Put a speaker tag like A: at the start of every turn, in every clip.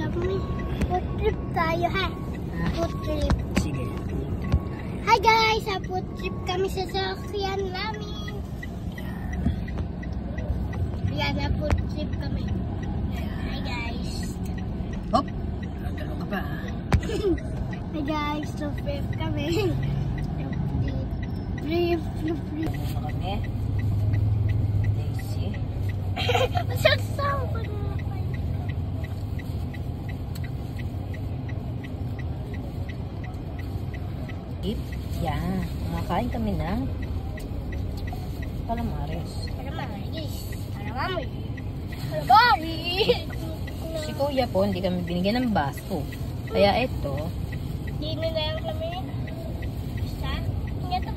A: Food trip tayo ha. Food trip.
B: Sige.
A: Hi guys! Sa food trip kami sa sasakyan namin. Yan, sa food trip kami. Hi guys!
B: Hop! Nagano ka pa ha?
A: Hi guys! So trip kami. Brief.
B: Ano kami? Daisy.
A: Sasaw ko na naman.
B: Yan. Kumakain kami ng calamares.
A: Calamari!
B: Si Kuya po, hindi kami binigyan ng baso. Kaya ito,
A: Hindi na lang kami. Isa? Nga to.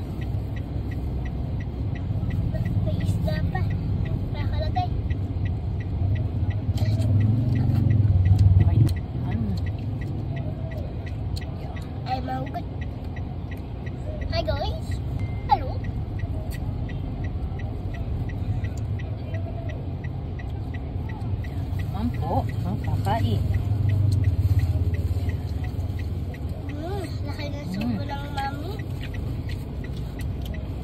A: May isda pa. Nakalagay.
B: ay, ano?
A: Ay, mahugot. Hi guys! Hello!
B: Ma'am po, ang kakain.
A: Laki ng suko ng mami.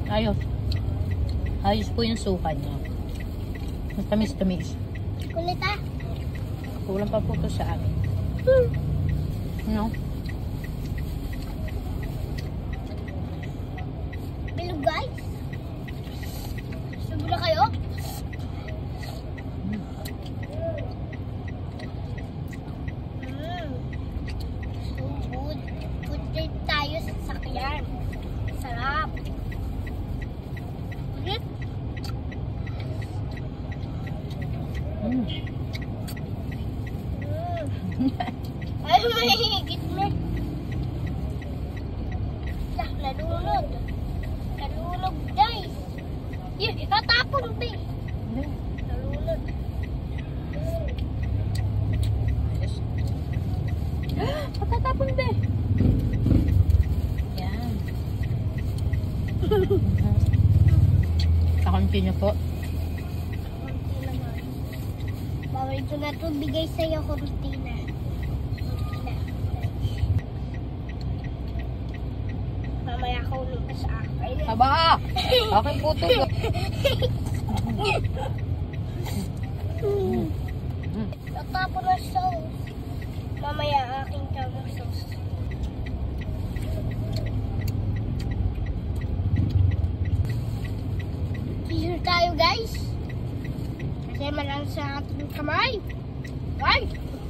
B: Ayos. Ayos po yung suka niya. Tamis-tamis.
A: Kulit ah.
B: Kulang pa po ito sa amin. No?
A: Bilog guys. Subo na kayo? So good. Food trip tayo sa sakyan. Sarap. Ulit. Ay, may higit na. Lah, nalunod. Nalunod, guys. Natapon, be. Nalunod.
B: Patatapon ba? Yan. Kakunti po.
A: Kunti naman. Bawal ko na ito bigay sa'yo, kunti na. Mamaya ka ulit pa sa akin.
B: Aba! Akin po ito.
A: Natapon na sauce. Mamaya aking kamang sauce. T-shirt tayo guys. Kasi malang sa ating kamay. Ay!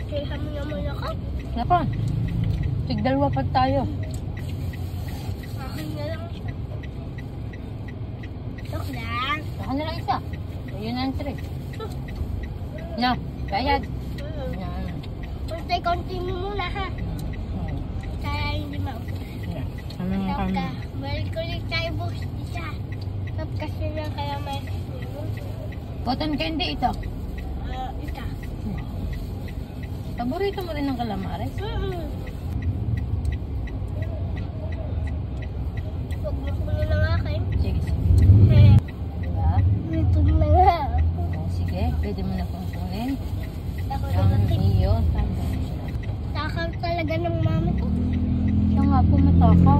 A: Kaya kami naman ako.
B: Naka. Tigdalwa pa tayo.
A: Akin na lang siya. Tok lang.
B: Saka na lang isa. Yun ang trick. No, bayad. Yan.
A: Konti-konti mo muna ha. Kaya hindi maubos.
B: Ano nga
A: Stop
B: kami?
A: ka. Balik ko ulit tayo boss. Isa. Stop kasi lang kaya may
B: Cotton candy ito.
A: isa.
B: Paborito mo rin ng calamares?
A: Huwag mo kunin ng akin.
B: Sige, sige. Diba?
A: Ito na nga.
B: O, sige, pwede mo na pong kunin.
A: Ako
B: Ang
A: natin.
B: iyo.
A: Takaw talaga ng mami ko.
B: Siya nga po matakaw.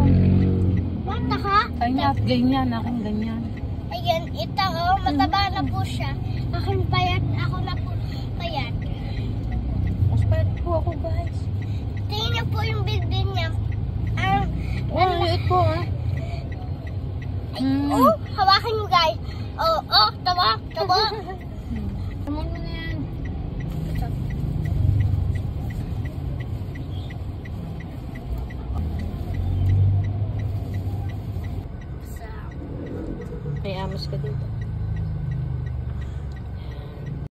A: Mata ka?
B: Kanya, ganyan. Akin ganyan.
A: Ayan, ito oh. Mataba na po siya. Akin payat. Ako na po payat.
B: Mas payat po ako, guys.
A: Tingnan niyo po yung bibig niya.
B: Oh, liit po, ah.
A: Oh, hawakan mo guys. Oh, tawa.
B: Tama mo na yan. May amos ka dito.